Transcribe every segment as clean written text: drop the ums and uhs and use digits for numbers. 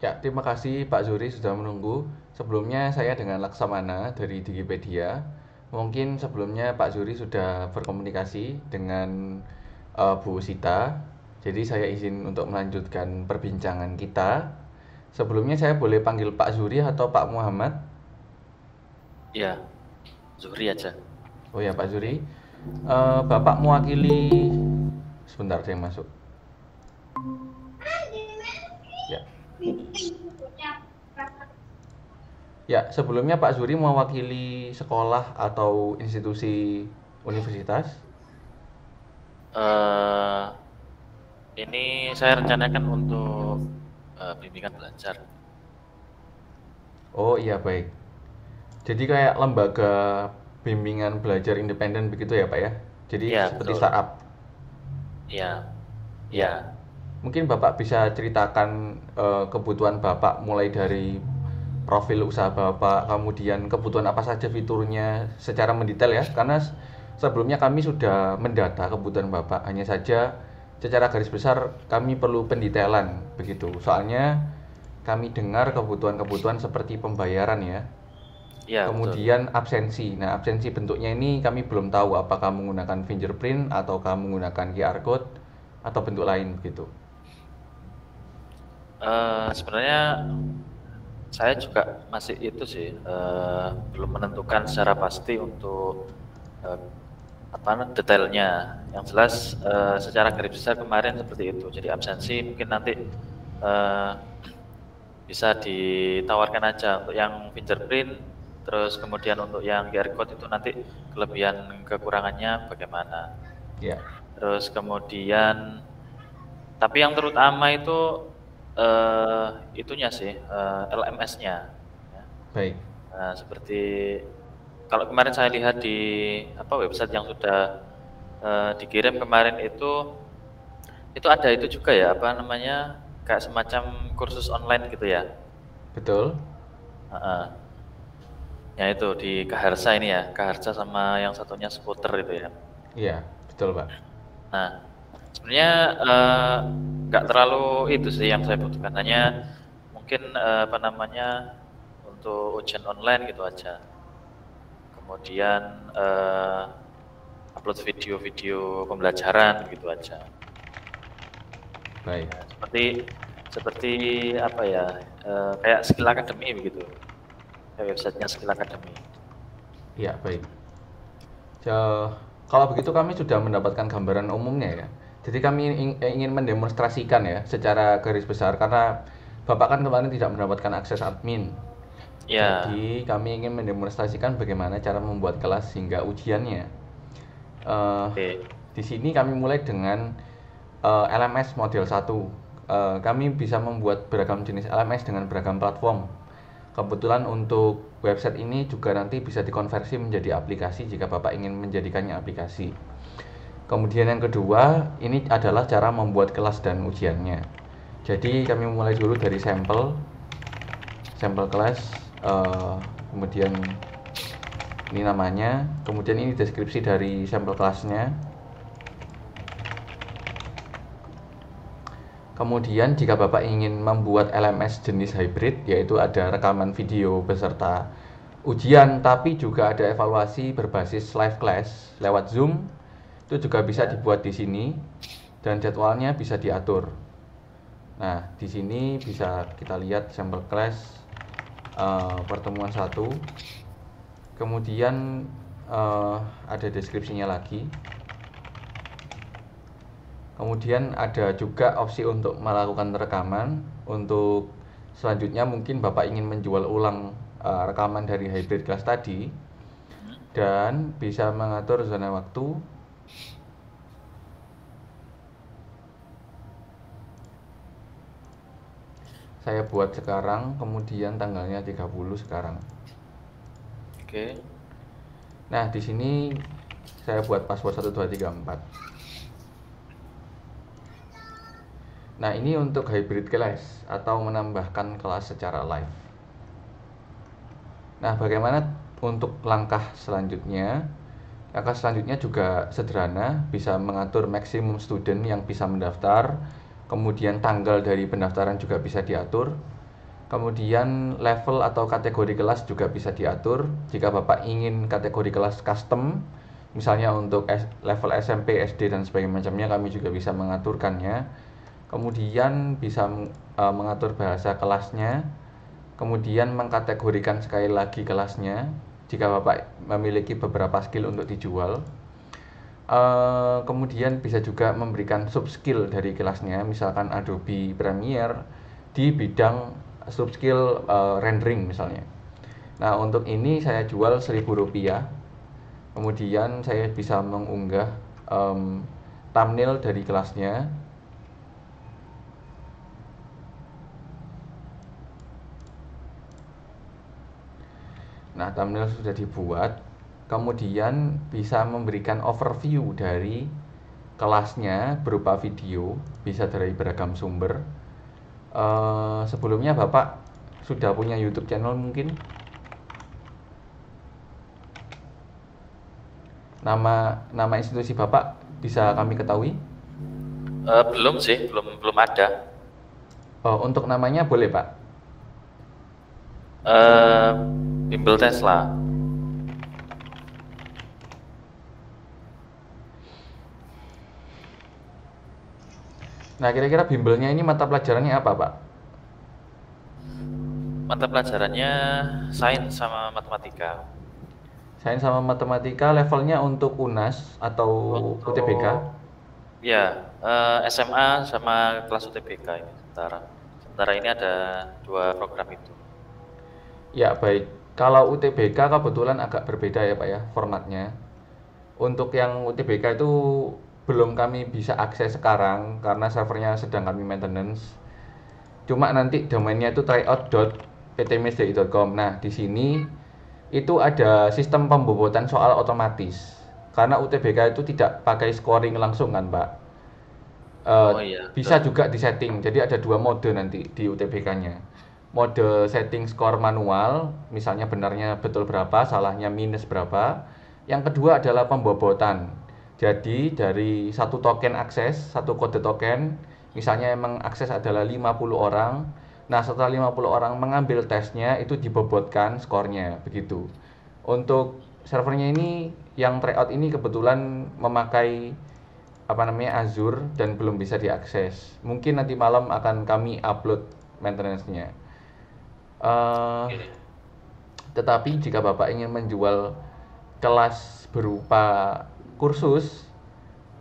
Ya, terima kasih Pak Zuri sudah menunggu. Sebelumnya saya dengan Laksamana dari Digipedia. Mungkin sebelumnya Pak Zuri sudah berkomunikasi dengan Bu Sita. Jadi saya izin untuk melanjutkan perbincangan kita. Sebelumnya saya boleh panggil Pak Zuri atau Pak Muhammad? Iya, Zuhri aja. Oh ya Pak Zuri. Bapak mewakili sebentar saya masuk. Ya. Ya, sebelumnya Pak Zuri mewakili sekolah atau institusi universitas. eh ini saya rencanakan untuk bimbingan belajar. Oh iya baik. Jadi kayak lembaga bimbingan belajar independen begitu ya Pak ya. Jadi Iya, seperti betul. startup. Iya, Ya. iya. Mungkin Bapak bisa ceritakan kebutuhan Bapak mulai dari profil usaha Bapak, kemudian kebutuhan apa saja fiturnya secara mendetail ya. Karena sebelumnya kami sudah mendata kebutuhan Bapak, hanya saja secara garis besar kami perlu pendetailan begitu. Soalnya kami dengar kebutuhan-kebutuhan seperti pembayaran ya. Iya, betul. Kemudian absensi. Nah, absensi bentuknya ini kami belum tahu apakah menggunakan fingerprint ataukah menggunakan QR code atau bentuk lain begitu. Sebenarnya saya juga masih itu sih, belum menentukan secara pasti untuk eh, detailnya. Yang jelas secara garis besar kemarin seperti itu. Jadi absensi mungkin nanti eh, bisa ditawarkan aja untuk yang fingerprint, terus kemudian untuk yang QR code itu nanti kelebihan kekurangannya bagaimana. Ya, Terus kemudian, tapi yang terutama itu itunya sih, LMS-nya. Ya. baik. Nah, seperti kalau kemarin saya lihat di apa website yang sudah dikirim kemarin itu ada itu juga ya apa namanya kayak semacam kursus online gitu ya. Betul? Heeh. Ya itu di Kaharsa ini ya, Kaharsa sama yang satunya skuter itu ya. Iya, betul, Pak. Nah, sebenarnya nggak terlalu itu sih yang saya butuhkan, hanya mungkin apa namanya untuk ujian online gitu aja. Kemudian upload video-video pembelajaran gitu aja. Baik. Ya, seperti seperti apa ya, kayak Skill Academy begitu, kayak websitenya Skill Academy. Iya, baik. Kalau begitu kami sudah mendapatkan gambaran umumnya ya. Jadi kami ingin mendemonstrasikan ya secara garis besar karena Bapak kan kemarin tidak mendapatkan akses admin. Ya, Jadi kami ingin mendemonstrasikan bagaimana cara membuat kelas hingga ujiannya. Eh, oke. di sini kami mulai dengan LMS model satu. Kami bisa membuat beragam jenis LMS dengan beragam platform. Kebetulan untuk website ini juga nanti bisa dikonversi menjadi aplikasi jika Bapak ingin menjadikannya aplikasi. Kemudian yang kedua, ini adalah cara membuat kelas dan ujiannya. Jadi kami mulai dulu dari sampel, sampel kelas, kemudian ini namanya, kemudian ini deskripsi dari sampel kelasnya. Kemudian jika Bapak ingin membuat LMS jenis hybrid, yaitu ada rekaman video beserta ujian, tapi juga ada evaluasi berbasis live class lewat Zoom, itu juga bisa Ya, dibuat di sini dan jadwalnya bisa diatur. Nah, di sini bisa kita lihat sampel class pertemuan satu. Kemudian ada deskripsinya lagi. Kemudian ada juga opsi untuk melakukan rekaman. Untuk selanjutnya mungkin Bapak ingin menjual ulang rekaman dari hybrid class tadi mhm. dan bisa mengatur zona waktu. Saya buat sekarang, kemudian tanggalnya 30 sekarang. Oke. Nah, di sini saya buat password 1234. Nah, ini untuk hybrid class atau menambahkan kelas secara live. Nah, bagaimana untuk langkah selanjutnya? Langkah selanjutnya juga sederhana, bisa mengatur maksimum student yang bisa mendaftar, kemudian tanggal dari pendaftaran juga bisa diatur. Kemudian level atau kategori kelas juga bisa diatur. Jika Bapak ingin kategori kelas custom, misalnya untuk level SMP, SD, dan sebagainya macamnya, kami juga bisa mengaturkannya. Kemudian bisa mengatur bahasa kelasnya. Kemudian mengkategorikan sekali lagi kelasnya jika Bapak memiliki beberapa skill untuk dijual. Kemudian bisa juga memberikan sub skill dari kelasnya, misalkan Adobe Premiere di bidang sub skill rendering misalnya. Nah, untuk ini saya jual Rp1.000. Kemudian saya bisa mengunggah thumbnail dari kelasnya. Nah, thumbnail sudah dibuat. Kemudian bisa memberikan overview dari kelasnya berupa video, bisa dari beragam sumber. Sebelumnya Bapak sudah punya YouTube channel mungkin? Nama institusi Bapak bisa kami ketahui? Belum sih, belum ada. Untuk namanya boleh Pak? Bimbel Tesla. Nah, kira-kira bimbelnya ini mata pelajarannya apa Pak? Mata pelajarannya sains sama matematika. Sains sama matematika levelnya untuk UNAS atau UTBK? Untuk ya SMA sama kelas UTBK ini sementara. Sementara ini ada 2 program itu. Ya, baik. Kalau UTBK kebetulan agak berbeda ya Pak ya formatnya. Untuk yang UTBK itu belum kami bisa akses sekarang karena servernya sedang kami maintenance. Cuma nanti domainnya itu tryout.ptmsdi.com. Nah, di sini itu ada sistem pembobotan soal otomatis. Karena UTBK itu tidak pakai scoring langsung kan, Pak. Oh iya, Bisa betul. juga disetting. Jadi ada 2 mode nanti di UTBK-nya. Mode setting skor manual, misalnya benarnya betul berapa, salahnya minus berapa. Yang kedua adalah pembobotan. Jadi dari satu token akses, satu kode token, misalnya emang akses adalah 50 orang. Nah, setelah 50 orang mengambil tesnya, itu dibobotkan skornya, begitu. Untuk servernya ini, yang tryout ini kebetulan memakai apa namanya Azure dan belum bisa diakses. Mungkin nanti malam akan kami upload maintenance-nya. Uh, tetapi jika Bapak ingin menjual kelas berupa kursus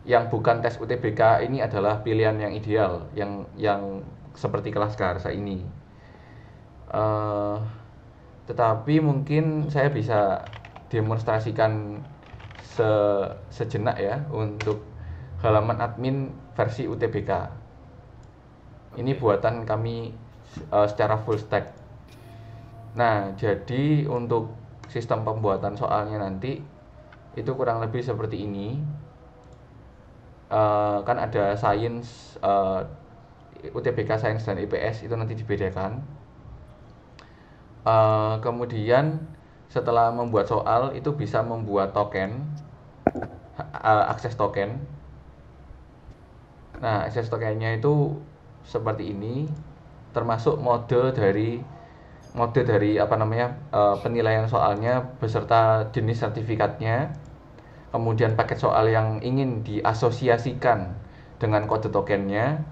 yang bukan tes UTBK, ini adalah pilihan yang ideal, yang seperti kelas Karsa ini. Uh, tetapi mungkin saya bisa demonstrasikan sejenak ya untuk halaman admin versi UTBK. Ini buatan kami secara full stack. Nah, jadi untuk sistem pembuatan soalnya nanti itu kurang lebih seperti ini. Kan ada sains, UTBK sains dan IPS itu nanti dibedakan. Kemudian setelah membuat soal itu bisa membuat token, akses token. Nah, akses tokennya itu seperti ini, termasuk mode dari apa namanya penilaian soalnya beserta jenis sertifikatnya, kemudian paket soal yang ingin diasosiasikan dengan kode tokennya,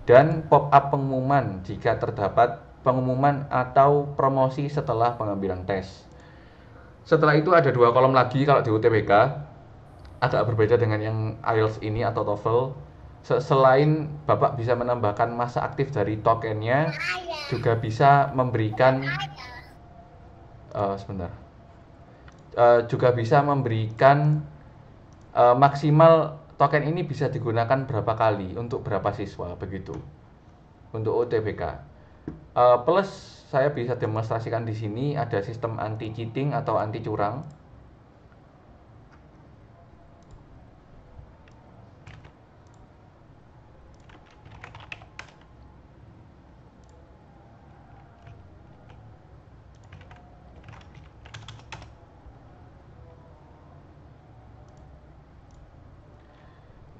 dan pop up pengumuman jika terdapat pengumuman atau promosi setelah pengambilan tes. Setelah itu ada 2 kolom lagi kalau di UTBK, agak berbeda dengan yang IELTS ini atau TOEFL. Selain Bapak bisa menambahkan masa aktif dari tokennya, juga bisa memberikan sebentar, juga bisa memberikan maksimal token ini bisa digunakan berapa kali untuk berapa siswa begitu untuk UTBK. Plus saya bisa demonstrasikan di sini ada sistem anti cheating atau anti curang.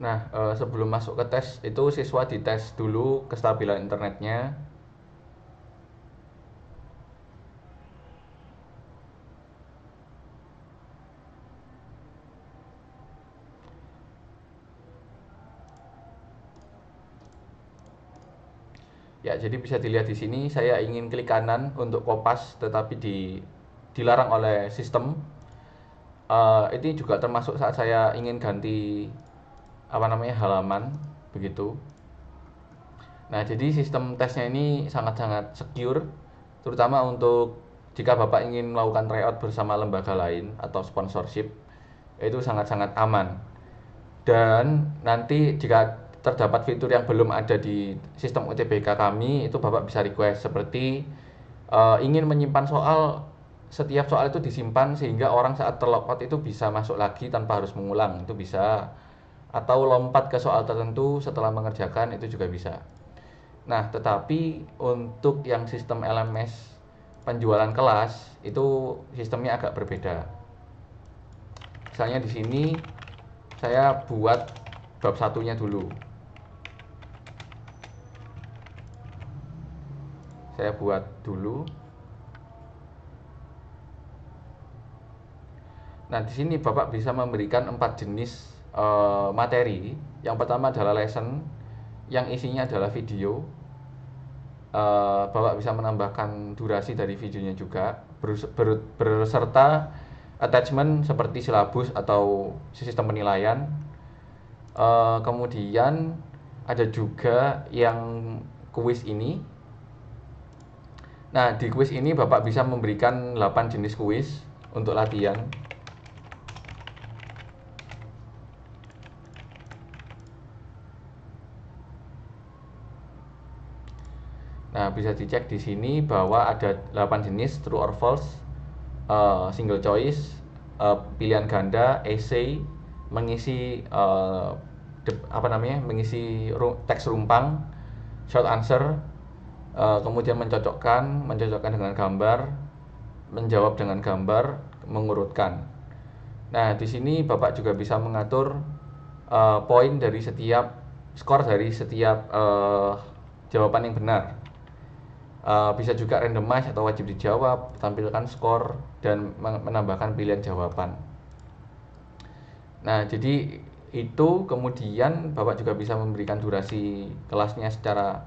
Nah, sebelum masuk ke tes itu siswa dites dulu kestabilan internetnya. Ya, jadi bisa dilihat di sini saya ingin klik kanan untuk kopas, tetapi dilarang oleh sistem. Ini juga termasuk saat saya ingin ganti apa namanya halaman begitu. Nah, jadi sistem tesnya ini sangat-sangat secure, terutama untuk jika Bapak ingin melakukan tryout bersama lembaga lain atau sponsorship, itu sangat-sangat aman. Dan nanti jika terdapat fitur yang belum ada di sistem UTBK kami, itu Bapak bisa request seperti ingin menyimpan soal, setiap soal itu disimpan sehingga orang saat terlogout itu bisa masuk lagi tanpa harus mengulang, itu bisa. Atau lompat ke soal tertentu setelah mengerjakan, itu juga bisa. Nah, tetapi untuk yang sistem LMS penjualan kelas itu sistemnya agak berbeda. Misalnya di sini saya buat bab satunya dulu. Saya buat dulu. Nah, di sini Bapak bisa memberikan 4 jenis materi. Yang pertama adalah lesson yang isinya adalah video. Bapak bisa menambahkan durasi dari videonya juga berserta attachment seperti silabus atau sistem penilaian. Kemudian ada juga yang kuis ini. Nah, di kuis ini Bapak bisa memberikan 8 jenis kuis untuk latihan. Nah, bisa dicek di sini bahwa ada 8 jenis true or false, single choice, pilihan ganda, essay, mengisi mengisi teks rumpang, short answer, kemudian mencocokkan dengan gambar, menjawab dengan gambar, mengurutkan. Nah, di sini Bapak juga bisa mengatur poin dari setiap skor dari setiap jawaban yang benar. Bisa juga randomize atau wajib dijawab, tampilkan skor, dan menambahkan pilihan jawaban. Nah, jadi itu kemudian Bapak juga bisa memberikan durasi kelasnya secara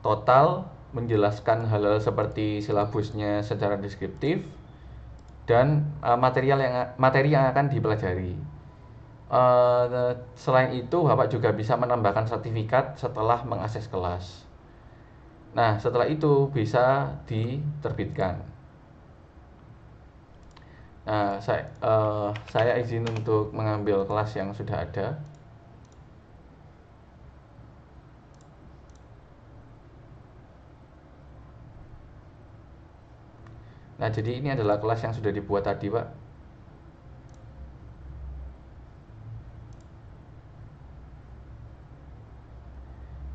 total, menjelaskan hal-hal seperti silabusnya secara deskriptif, dan materi yang akan dipelajari. Selain itu, Bapak juga bisa menambahkan sertifikat setelah mengakses kelas. Nah, setelah itu bisa diterbitkan. Nah, saya izin untuk mengambil kelas yang sudah ada. Nah, jadi ini adalah kelas yang sudah dibuat tadi, Pak.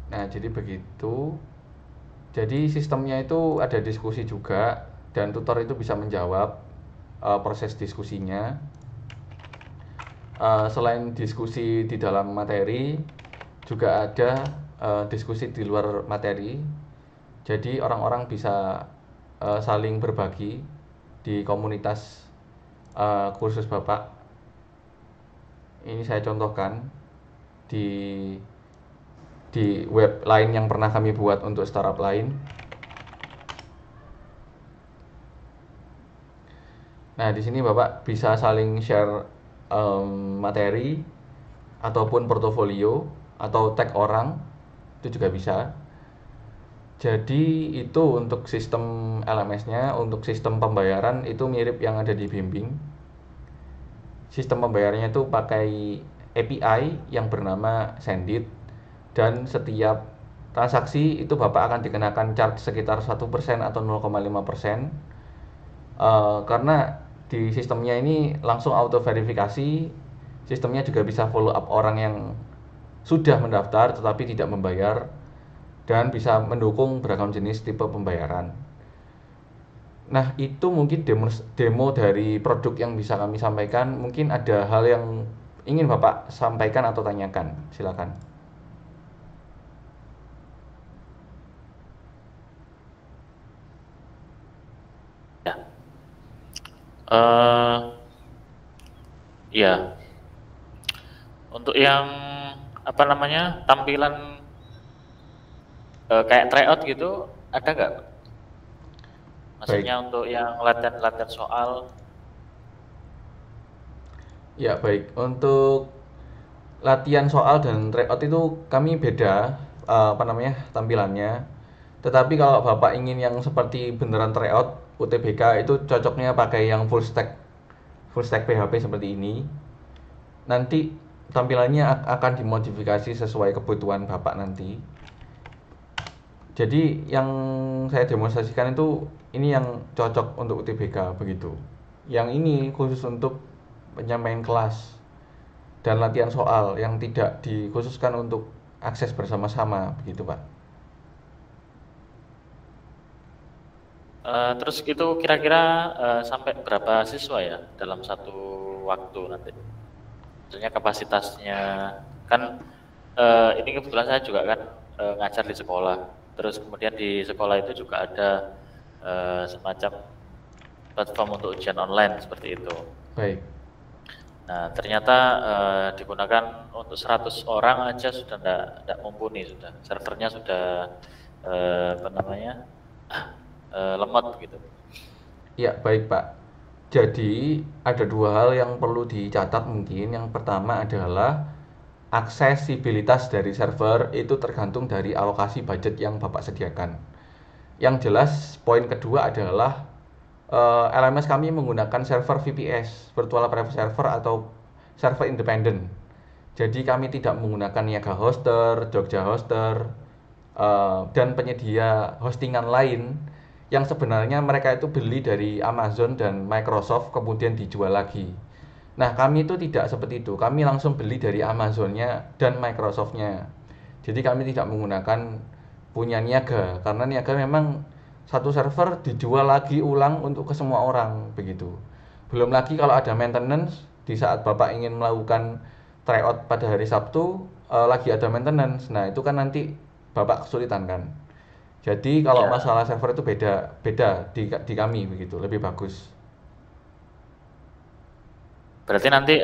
Nah, jadi begitu. Jadi sistemnya itu ada diskusi juga, dan tutor itu bisa menjawab proses diskusinya. Selain diskusi di dalam materi, juga ada diskusi di luar materi. Jadi orang-orang bisa saling berbagi di komunitas kursus Bapak. Ini saya contohkan di web lain yang pernah kami buat untuk startup lain. Nah, di sini Bapak bisa saling share materi ataupun portofolio atau tag orang, itu juga bisa. Jadi itu untuk sistem LMS-nya. Untuk sistem pembayaran itu mirip yang ada di Bimbing. Sistem pembayarannya itu pakai API yang bernama Sendit, dan setiap transaksi itu Bapak akan dikenakan charge sekitar 1% atau 0,5%. Karena di sistemnya ini langsung auto verifikasi, sistemnya juga bisa follow up orang yang sudah mendaftar tetapi tidak membayar, dan bisa mendukung beragam jenis tipe pembayaran. Nah, itu mungkin demo dari produk yang bisa kami sampaikan. Mungkin ada hal yang ingin Bapak sampaikan atau tanyakan, silakan. Ya, untuk yang apa namanya tampilan kayak tryout gitu ada nggak? Baik, Maksudnya untuk yang latihan-latihan soal. ya baik. Untuk latihan soal dan tryout itu kami beda apa namanya tampilannya. Tetapi kalau Bapak ingin yang seperti beneran tryout UTBK itu cocoknya pakai yang full stack PHP seperti ini. Nanti tampilannya akan dimodifikasi sesuai kebutuhan Bapak nanti. Jadi yang saya demonstrasikan itu ini yang cocok untuk UTBK begitu. Yang ini khusus untuk penyampaian kelas dan latihan soal yang tidak dikhususkan untuk akses bersama-sama begitu Pak. Terus itu kira-kira sampai berapa siswa ya dalam satu waktu nanti? Maksudnya kapasitasnya kan ini kebetulan saya juga kan ngajar di sekolah. Terus kemudian di sekolah itu juga ada semacam platform untuk ujian online seperti itu. Baik. Nah, ternyata digunakan untuk 100 orang aja sudah enggak mumpuni sudah. Servernya sudah apa namanya? Lemot gitu. Ya, baik Pak. Jadi ada dua hal yang perlu dicatat mungkin. Yang pertama adalah aksesibilitas dari server itu tergantung dari alokasi budget yang Bapak sediakan. Yang jelas poin kedua adalah LMS kami menggunakan server VPS, Virtual Private Server atau server independen. Jadi kami tidak menggunakan Niaga Hoster, Jogja Hoster, dan penyedia hostingan lain yang sebenarnya mereka itu beli dari Amazon dan Microsoft kemudian dijual lagi. Nah, kami itu tidak seperti itu. Kami langsung beli dari Amazonnya dan Microsoftnya. Jadi kami tidak menggunakan punya Niaga karena Niaga memang satu server dijual lagi ulang untuk ke semua orang begitu. Belum lagi kalau ada maintenance di saat Bapak ingin melakukan tryout pada hari Sabtu lagi ada maintenance. Nah, itu kan nanti Bapak kesulitan kan. Jadi kalau Ya, masalah server itu beda beda di kami begitu, lebih bagus. berarti nanti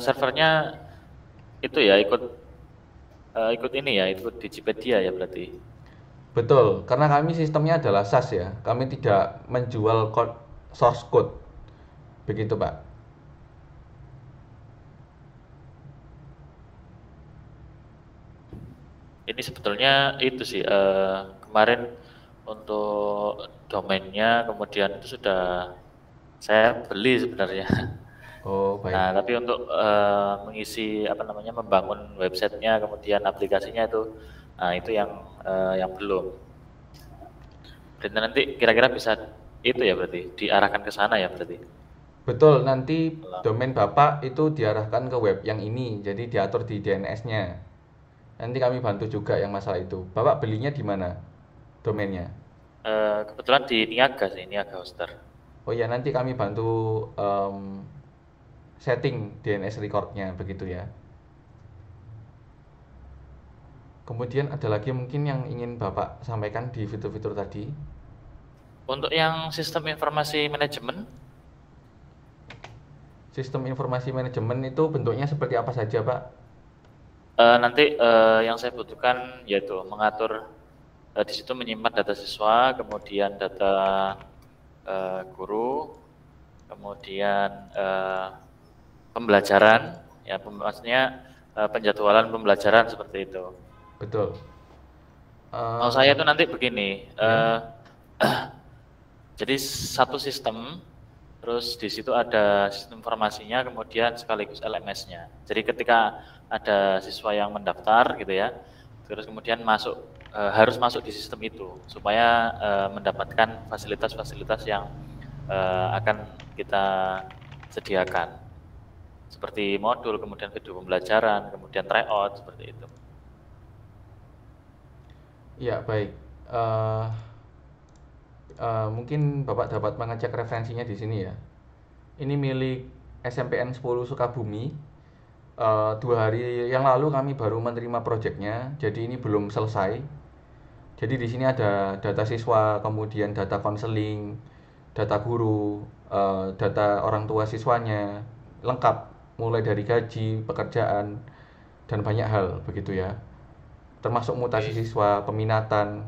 servernya itu ya ikut ini ya, ikut Digipedia ya berarti. Betul, karena kami sistemnya adalah SaaS ya. Kami tidak menjual source code. Begitu, Pak. Ini sebetulnya itu sih kemarin untuk domainnya kemudian itu sudah saya beli sebenarnya. Oh, baik. Nah, tapi untuk mengisi apa namanya membangun websitenya kemudian aplikasinya itu, nah itu yang belum. Berarti nanti kira-kira bisa itu ya berarti diarahkan ke sana ya berarti. Betul, nanti domain Bapak itu diarahkan ke web yang ini, jadi diatur di DNS-nya. Nanti kami bantu juga yang masalah itu. Bapak belinya di mana domainnya? Kebetulan di Niaga sih, Niaga Hoster. Oh ya, nanti kami bantu setting DNS record-nya begitu ya. Kemudian ada lagi mungkin yang ingin Bapak sampaikan di fitur-fitur tadi. Untuk yang sistem informasi manajemen, Sistem informasi manajemen itu bentuknya seperti apa saja, Pak? nanti yang saya butuhkan yaitu mengatur di situ menyimpan data siswa, kemudian data guru, kemudian pembelajaran, ya maksudnya penjadwalan pembelajaran seperti itu. Betul. Mau Eh, saya itu nanti begini, ya, jadi satu sistem, terus di situ ada sistem informasinya, kemudian sekaligus LMS-nya. Jadi ketika ada siswa yang mendaftar gitu ya, terus kemudian harus masuk di sistem itu supaya mendapatkan fasilitas-fasilitas yang akan kita sediakan, seperti modul, kemudian video pembelajaran, kemudian tryout seperti itu. ya baik. Eh, mungkin Bapak dapat mengecek referensinya di sini ya. Ini milik SMPN 10 Sukabumi. 2 hari yang lalu kami baru menerima proyeknya, jadi ini belum selesai. Jadi di sini ada data siswa, kemudian data konseling, data guru, data orang tua siswanya, lengkap mulai dari gaji, pekerjaan, dan banyak hal begitu ya. termasuk mutasi Oke. siswa, peminatan.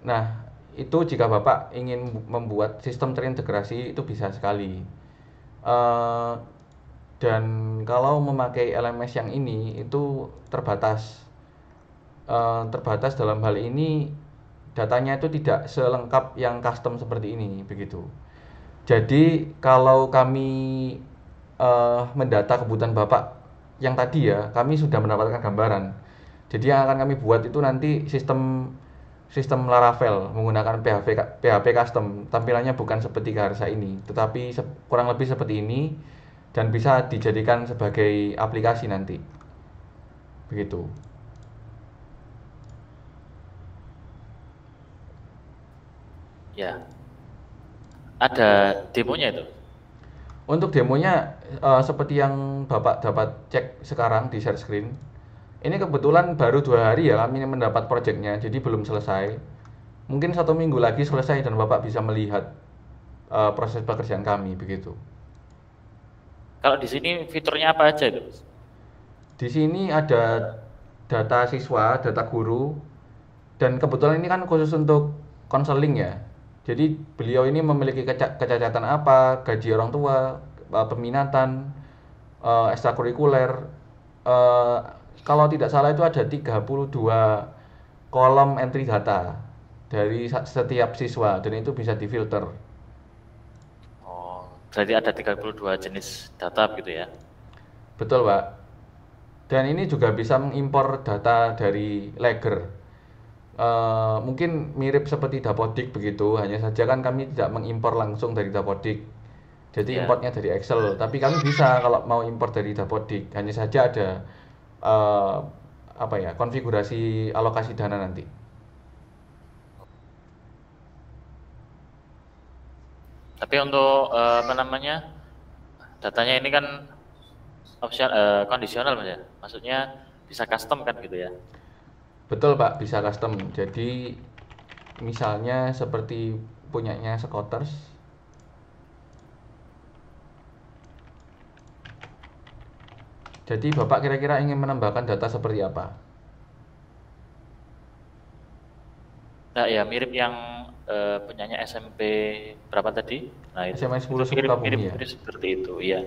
Nah, itu jika Bapak ingin membuat sistem terintegrasi itu bisa sekali. Eh, dan kalau memakai LMS yang ini itu terbatas. Terbatas dalam hal ini datanya itu tidak selengkap yang custom seperti ini begitu. Jadi kalau kami mendata kebutuhan Bapak yang tadi ya, kami sudah mendapatkan gambaran. Jadi yang akan kami buat itu nanti sistem sistem Laravel menggunakan PHP custom. Tampilannya bukan seperti Gaharsa ini, tetapi kurang lebih seperti ini dan bisa dijadikan sebagai aplikasi nanti. Begitu. Ya, ada demonya itu. Untuk demonya seperti yang Bapak dapat cek sekarang di share screen. Ini kebetulan baru 2 hari ya kami mendapat projectnya, jadi belum selesai. Mungkin 1 minggu lagi selesai dan Bapak bisa melihat proses pekerjaan kami begitu. Kalau di sini fiturnya apa aja itu? Di sini ada data siswa, data guru, dan kebetulan ini kan khusus untuk konseling ya. Jadi beliau ini memiliki kecacatan apa, gaji orang tua, peminatan, ekstrakurikuler. Eh, Kalau tidak salah itu ada 32 kolom entry data dari setiap siswa dan itu bisa difilter. Oh, berarti ada 32 jenis data gitu ya. Betul, Pak. Dan ini juga bisa mengimpor data dari Lager. Mungkin mirip seperti Dapodik begitu, hanya saja kan kami tidak mengimpor langsung dari Dapodik. Jadi Ya. importnya dari Excel, tapi kami bisa kalau mau impor dari Dapodik. Hanya saja ada eh, apa ya, konfigurasi alokasi dana nanti. Tapi untuk apa namanya? Datanya ini kan opsi kondisional Mas ya. Maksudnya bisa custom kan gitu ya. Betul, Pak, bisa custom. Jadi misalnya seperti punyanya Scoters. Jadi Bapak kira-kira ingin menambahkan data seperti apa? Nah, ya mirip yang punyanya SMP berapa tadi? Nah, SMA itu 10 mirip mirip Sukabumi ya? mirip seperti itu, iya.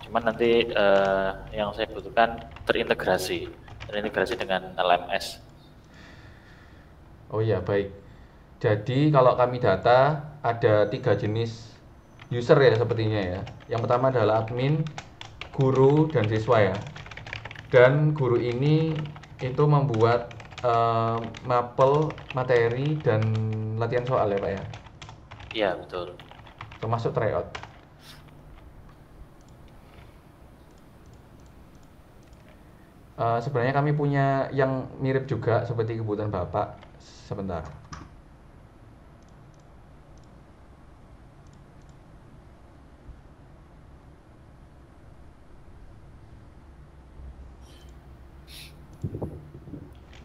Cuman nanti yang saya butuhkan terintegrasi, terintegrasi dengan LMS. Oh iya, baik. Jadi kalau kami data ada 3 jenis user ya sepertinya ya. Yang pertama adalah admin, guru, dan siswa ya. Dan guru ini itu membuat mapel materi dan latihan soal ya Pak ya. Iya, betul. Termasuk tryout. Sebenarnya kami punya yang mirip juga seperti kebutuhan Bapak. Sebentar.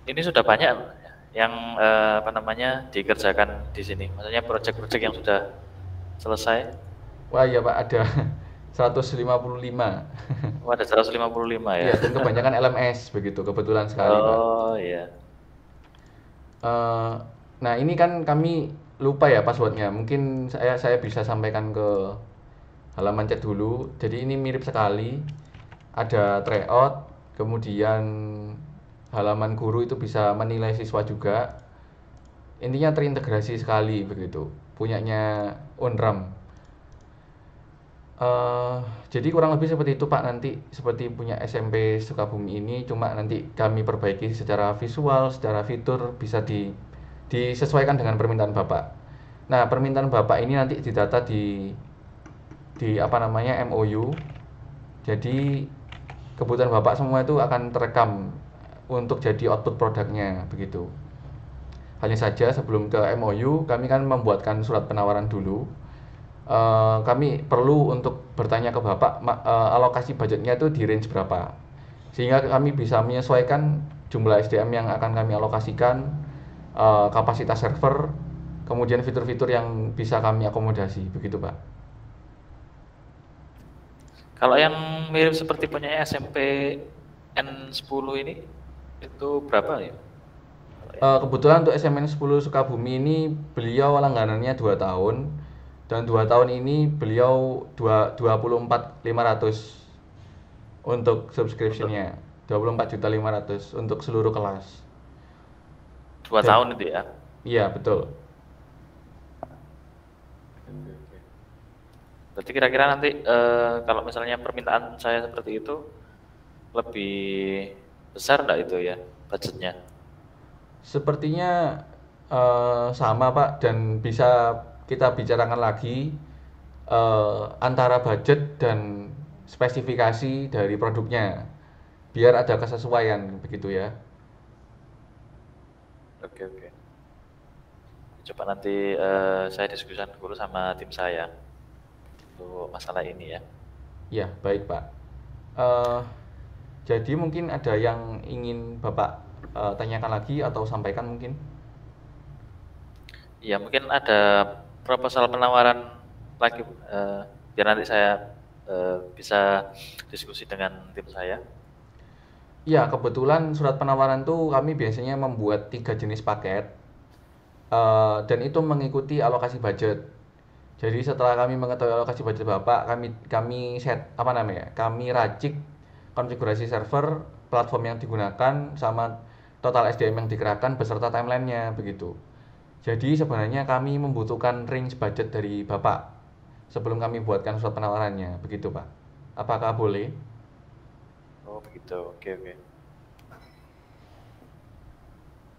Ini sudah banyak yang apa namanya dikerjakan di sini. Maksudnya proyek-proyek yang sudah selesai. Wah iya Pak, ada 155. Oh, ada 155 ya. Iya, dan kebanyakan LMS begitu, kebetulan sekali Pak. Oh iya. Eh, nah ini kan kami lupa ya passwordnya. Mungkin saya bisa sampaikan ke halaman chat dulu. Jadi ini mirip sekali. Ada tryout, kemudian halaman guru itu bisa menilai siswa juga. Intinya terintegrasi sekali begitu. Punyanya Unram. Eh, jadi kurang lebih seperti itu Pak nanti seperti punya SMP Sukabumi ini cuma nanti kami perbaiki secara visual, secara fitur bisa disesuaikan dengan permintaan Bapak. Nah, permintaan Bapak ini nanti didata di apa namanya MOU. Jadi kebutuhan Bapak semua itu akan terekam untuk jadi output produknya begitu. Hanya saja sebelum ke MOU kami kan membuatkan surat penawaran dulu. Kami perlu untuk bertanya ke Bapak alokasi budgetnya itu di range berapa sehingga kami bisa menyesuaikan jumlah SDM yang akan kami alokasikan, kapasitas server, kemudian fitur-fitur yang bisa kami akomodasi begitu Pak. Kalau yang mirip seperti punya SMP N10 ini Itu berapa ya? Kebetulan untuk SMN 10 Sukabumi ini beliau langganannya 2 tahun, dan 2 tahun ini beliau 24.500 untuk Untuk subscription-nya. 24.500.000 untuk seluruh kelas. 2 tahun itu ya? Iya, betul. Oke, oke. Berarti kira-kira nanti kalau misalnya permintaan saya seperti itu lebih besar enggak itu ya budgetnya? Sepertinya sama Pak, dan bisa kita bicarakan lagi antara budget dan spesifikasi dari produknya, biar ada kesesuaian begitu ya. Oke, oke. Coba nanti saya diskusikan dulu sama tim saya untuk masalah ini ya. Ya, baik Pak. Eh, jadi mungkin ada yang ingin Bapak tanyakan lagi atau sampaikan mungkin? Iya, mungkin ada proposal penawaran lagi, biar nanti saya bisa diskusi dengan tim saya. Ya, kebetulan surat penawaran tuh kami biasanya membuat 3 jenis paket, dan itu mengikuti alokasi budget. Jadi setelah kami mengetahui alokasi budget Bapak, kami set apa namanya? Kami racik konfigurasi server, platform yang digunakan, sama total SDM yang dikerahkan beserta timelinenya begitu. Jadi sebenarnya kami membutuhkan range budget dari Bapak sebelum kami buatkan surat penawarannya, begitu Pak. Apakah boleh? Oh, begitu. Oke, oke.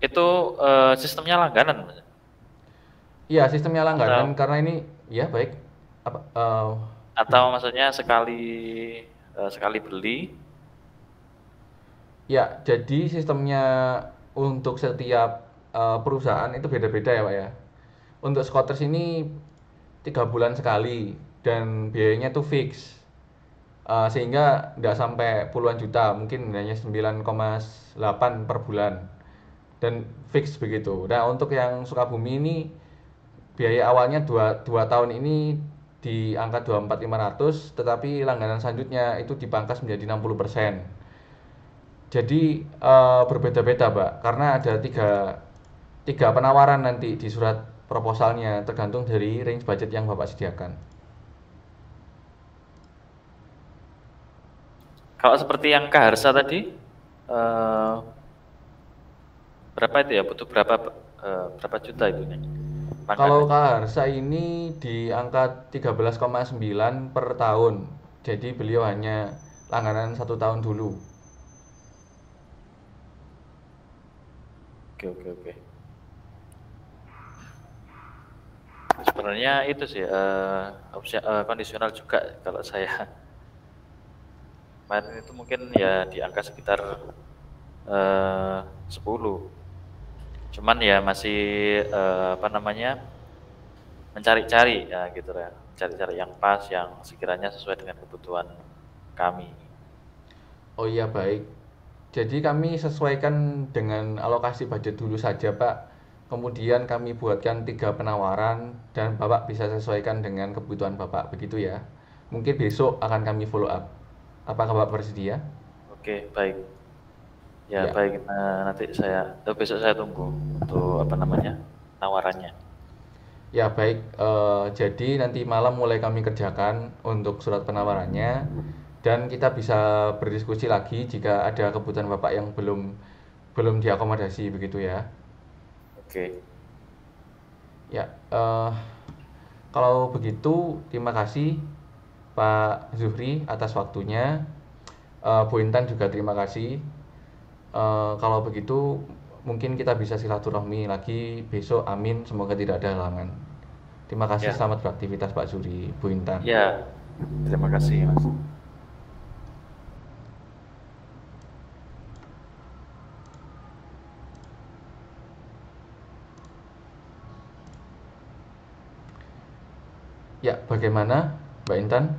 Itu sistemnya langganan, Mas? Iya, sistemnya langganan Atau karena ini ya baik. Apa atau maksudnya sekali sekali beli? ya, jadi sistemnya untuk setiap perusahaan itu beda-beda ya Pak ya. Untuk Scooters ini 3 bulan sekali, dan biayanya tuh fix. Sehingga nggak sampai puluhan juta, mungkin hanya 9,8 per bulan, dan fix begitu. Nah, untuk yang Sukabumi ini biaya awalnya 2 tahun ini di angka 24.500, tetapi langganan selanjutnya itu dipangkas menjadi 60%. Jadi berbeda-beda Pak, karena ada tiga penawaran nanti di surat proposalnya, tergantung dari range budget yang Bapak sediakan. Kalau seperti yang Kaharsa tadi, eh, berapa itu ya? Butuh berapa juta itu nih Kalau langganannya? Kaharsa ini di angka 13,9 per tahun. Jadi beliau hanya langganan 1 tahun dulu. Oke, oke, oke. Sebenarnya itu sih kondisional juga kalau saya. Kemarin itu mungkin ya di angka sekitar 10. Cuman ya masih apa namanya, mencari-cari ya gitu ya, cari-cari yang pas, yang sekiranya sesuai dengan kebutuhan kami. Oh iya, baik. Jadi kami sesuaikan dengan alokasi budget dulu saja Pak. Kemudian kami buatkan 3 penawaran, dan Bapak bisa sesuaikan dengan kebutuhan Bapak, begitu ya. Mungkin besok akan kami follow up. Apakah Bapak bersedia? Oke, baik. Ya Ya. baik, nanti besok saya tunggu untuk apa namanya, tawarannya. Ya baik, jadi nanti malam mulai kami kerjakan untuk surat penawarannya, dan kita bisa berdiskusi lagi jika ada kebutuhan Bapak yang belum belum diakomodasi, begitu ya. Oke. Ya, kalau begitu terima kasih Pak Zuhri atas waktunya. Bu Intan juga terima kasih. Kalau begitu mungkin kita bisa silaturahmi lagi besok, amin, semoga tidak ada halangan. Terima kasih, Ya, selamat beraktivitas Pak Zuhri, Bu Intan. ya. Terima kasih, Mas. Ya, bagaimana Mbak Intan?